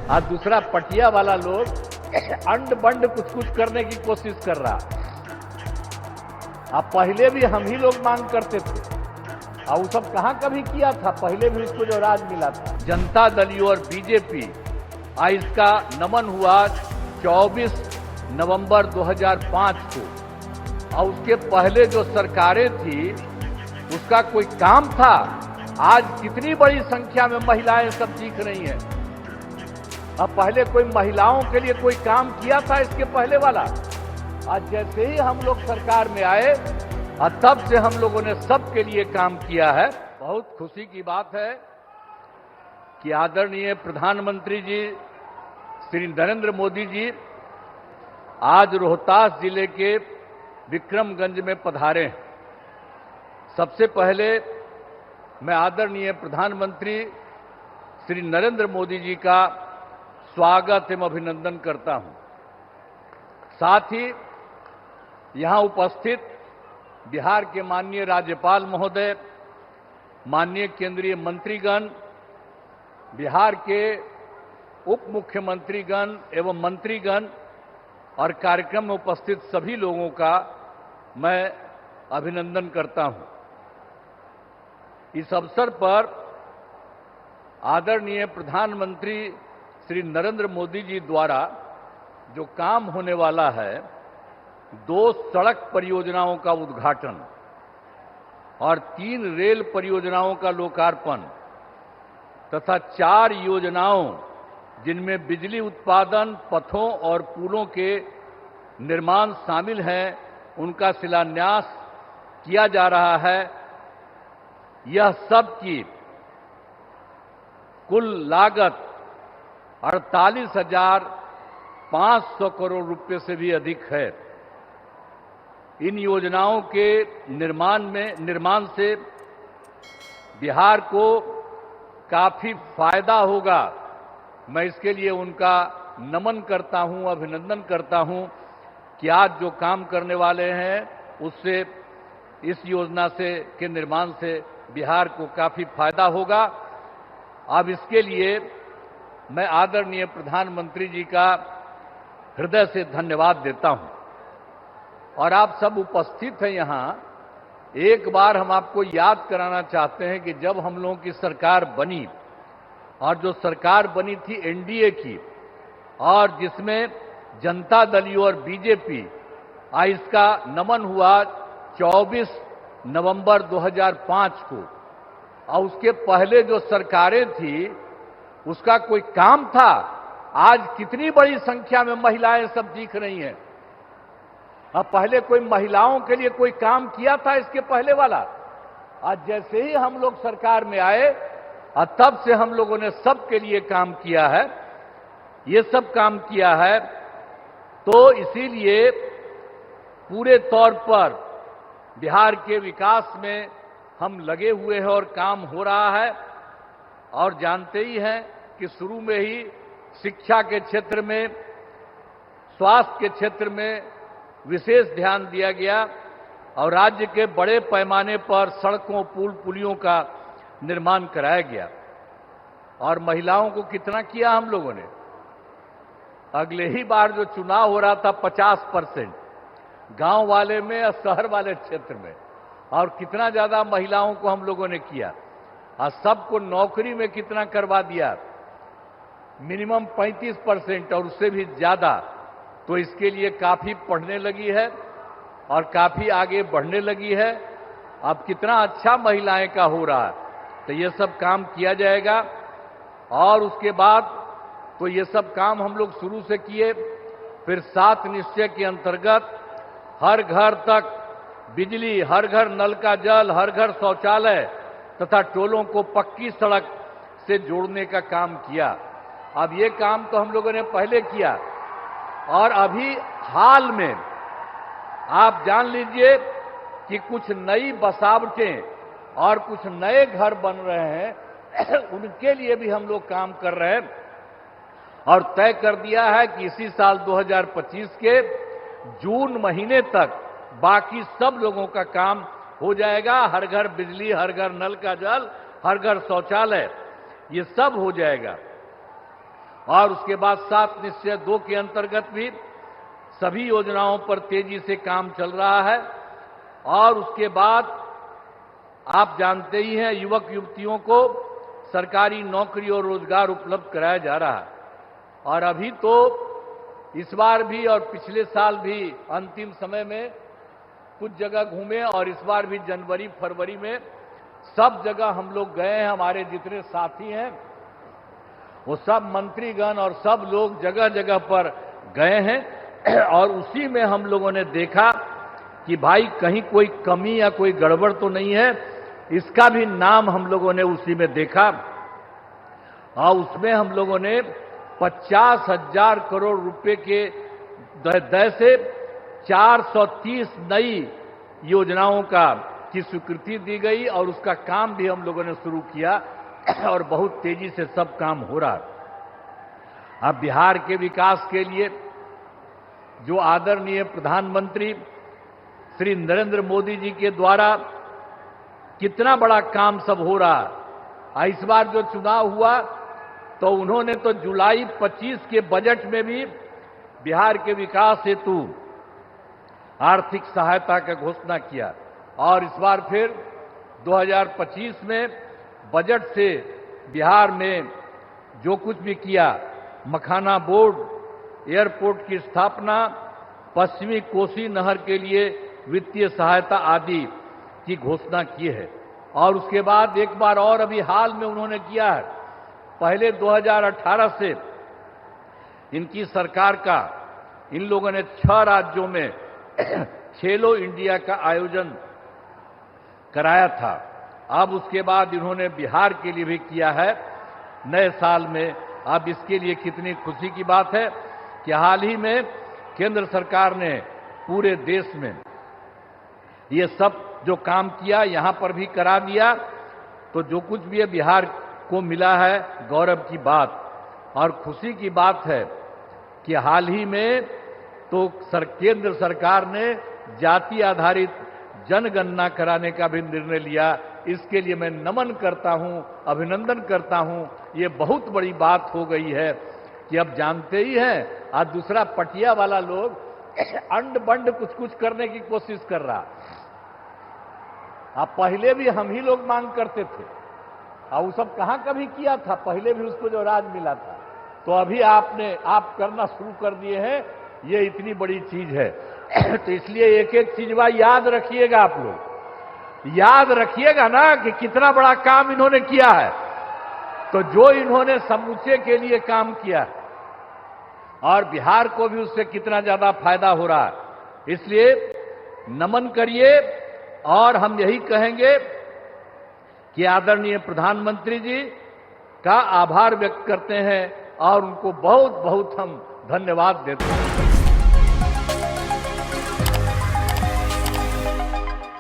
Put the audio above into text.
आज दूसरा पटिया वाला लोग अंड बंड कुछ कुछ करने की कोशिश कर रहा। अब पहले भी हम ही लोग मांग करते थे और वो सब कहां कभी किया था। पहले भी इसको जो राज मिला था जनता दल और बीजेपी, आज इसका नमन हुआ 24 नवंबर 2005 को। और उसके पहले जो सरकारें थी उसका कोई काम था। आज कितनी बड़ी संख्या में महिलाएं सब दिख रही हैं। अब पहले कोई महिलाओं के लिए कोई काम किया था इसके पहले वाला? आज जैसे ही हम लोग सरकार में आए और तब से हम लोगों ने सबके लिए काम किया है। बहुत खुशी की बात है कि आदरणीय प्रधानमंत्री जी श्री नरेंद्र मोदी जी आज रोहतास जिले के विक्रमगंज में पधारे हैं। सबसे पहले मैं आदरणीय प्रधानमंत्री श्री नरेंद्र मोदी जी का स्वागत एवं अभिनंदन करता हूं। साथ ही यहां उपस्थित बिहार के माननीय राज्यपाल महोदय, माननीय केंद्रीय मंत्रीगण, बिहार के उप मुख्यमंत्रीगण एवं मंत्रीगण और कार्यक्रम में उपस्थित सभी लोगों का मैं अभिनंदन करता हूं। इस अवसर पर आदरणीय प्रधानमंत्री श्री नरेंद्र मोदी जी द्वारा जो काम होने वाला है, 2 सड़क परियोजनाओं का उद्घाटन और 3 रेल परियोजनाओं का लोकार्पण तथा 4 योजनाओं जिनमें बिजली उत्पादन, पथों और पुलों के निर्माण शामिल हैं, उनका शिलान्यास किया जा रहा है। यह सब की कुल लागत 48,500 करोड़ रुपए से भी अधिक है। इन योजनाओं के निर्माण से बिहार को काफी फायदा होगा। मैं इसके लिए उनका नमन करता हूं, अभिनंदन करता हूं कि आज जो काम करने वाले हैं उससे, इस योजना के निर्माण से बिहार को काफी फायदा होगा। अब इसके लिए मैं आदरणीय प्रधानमंत्री जी का हृदय से धन्यवाद देता हूं। और आप सब उपस्थित हैं यहां, एक बार हम आपको याद कराना चाहते हैं कि जब हम लोगों की सरकार बनी, और जो सरकार बनी थी एनडीए की, और जिसमें जनता दल और बीजेपी, आज इसका नमन हुआ 24 नवंबर 2005 को। और उसके पहले जो सरकारें थी उसका कोई काम था। आज कितनी बड़ी संख्या में महिलाएं सब दिख रही हैं। अब पहले कोई महिलाओं के लिए कोई काम किया था इसके पहले वाला? आज जैसे ही हम लोग सरकार में आए और तब से हम लोगों ने सबके लिए काम किया है। ये सब काम किया है, तो इसीलिए पूरे तौर पर बिहार के विकास में हम लगे हुए हैं और काम हो रहा है। और जानते ही हैं कि शुरू में ही शिक्षा के क्षेत्र में, स्वास्थ्य के क्षेत्र में विशेष ध्यान दिया गया और राज्य के बड़े पैमाने पर सड़कों, पुल, पुलियों का निर्माण कराया गया। और महिलाओं को कितना किया हम लोगों ने? अगले ही बार जो चुनाव हो रहा था 50% गांव वाले में और शहर वाले क्षेत्र में, और कितना ज्यादा महिलाओं को हम लोगों ने किया। और सबको नौकरी में कितना करवा दिया? मिनिमम 35% और उससे भी ज्यादा। तो इसके लिए काफी पढ़ने लगी है और काफी आगे बढ़ने लगी है। अब कितना अच्छा महिलाएं का हो रहा है। तो ये सब काम किया जाएगा। और उसके बाद तो ये सब काम हम लोग शुरू से किए। फिर 7 निश्चय के अंतर्गत हर घर तक बिजली, हर घर नल का जल, हर घर शौचालय तथा टोलों को पक्की सड़क से जोड़ने का काम किया। अब ये काम तो हम लोगों ने पहले किया। और अभी हाल में आप जान लीजिए कि कुछ नई बसावटें और कुछ नए घर बन रहे हैं, उनके लिए भी हम लोग काम कर रहे हैं। और तय कर दिया है कि इसी साल 2025 के जून महीने तक बाकी सब लोगों का काम हो जाएगा। हर घर बिजली, हर घर नल का जल, हर घर शौचालय, ये सब हो जाएगा। और उसके बाद 7 निश्चय 2 के अंतर्गत भी सभी योजनाओं पर तेजी से काम चल रहा है। और उसके बाद आप जानते ही हैं, युवक युवतियों को सरकारी नौकरी और रोजगार उपलब्ध कराया जा रहा है। और अभी तो इस बार भी और पिछले साल भी अंतिम समय में कुछ जगह घूमे और इस बार भी जनवरी फरवरी में सब जगह हम लोग गए हैं। हमारे जितने साथी हैं वो सब मंत्रीगण और सब लोग जगह जगह पर गए हैं और उसी में हम लोगों ने देखा कि भाई कहीं कोई कमी या कोई गड़बड़ तो नहीं है। इसका भी नाम हम लोगों ने उसी में देखा और उसमें हम लोगों ने 50,000 करोड़ रुपए के दर से 430 नई योजनाओं की स्वीकृति दी गई और उसका काम भी हम लोगों ने शुरू किया और बहुत तेजी से सब काम हो रहा है। अब बिहार के विकास के लिए जो आदरणीय प्रधानमंत्री श्री नरेंद्र मोदी जी के द्वारा कितना बड़ा काम सब हो रहा है। इस बार जो चुनाव हुआ तो उन्होंने तो जुलाई 25 के बजट में भी बिहार के विकास हेतु आर्थिक सहायता का घोषणा किया और इस बार फिर 2025 में बजट से बिहार में जो कुछ भी किया, मखाना बोर्ड, एयरपोर्ट की स्थापना, पश्चिमी कोसी नहर के लिए वित्तीय सहायता आदि की घोषणा की है। और उसके बाद एक बार और अभी हाल में उन्होंने किया है। पहले 2018 से इनकी सरकार का इन लोगों ने 6 राज्यों में खेलो इंडिया का आयोजन कराया था। अब उसके बाद इन्होंने बिहार के लिए भी किया है नए साल में। अब इसके लिए कितनी खुशी की बात है कि हाल ही में केंद्र सरकार ने पूरे देश में ये सब जो काम किया यहां पर भी करा दिया। तो जो कुछ भी है बिहार को मिला है, गौरव की बात और खुशी की बात है कि हाल ही में तो केंद्र सरकार ने जाति आधारित जनगणना कराने का भी निर्णय लिया। इसके लिए मैं नमन करता हूं, अभिनंदन करता हूं। ये बहुत बड़ी बात हो गई है कि अब जानते ही हैं आज दूसरा पटिया वाला लोग अंड बंड कुछ कुछ करने की कोशिश कर रहा। अब पहले भी हम ही लोग मांग करते थे और वो सब कहां कभी किया था, पहले भी उसको जो राज मिला था। तो अभी आप करना शुरू कर दिए हैं, ये इतनी बड़ी चीज है। तो इसलिए एक एक चीज याद रखिएगा, आप लोग याद रखिएगा ना कि कितना बड़ा काम इन्होंने किया है। तो जो इन्होंने समूचे के लिए काम किया और बिहार को भी उससे कितना ज्यादा फायदा हो रहा है, इसलिए नमन करिए। और हम यही कहेंगे कि आदरणीय प्रधानमंत्री जी का आभार व्यक्त करते हैं और उनको बहुत बहुत हम धन्यवाद देते हैं।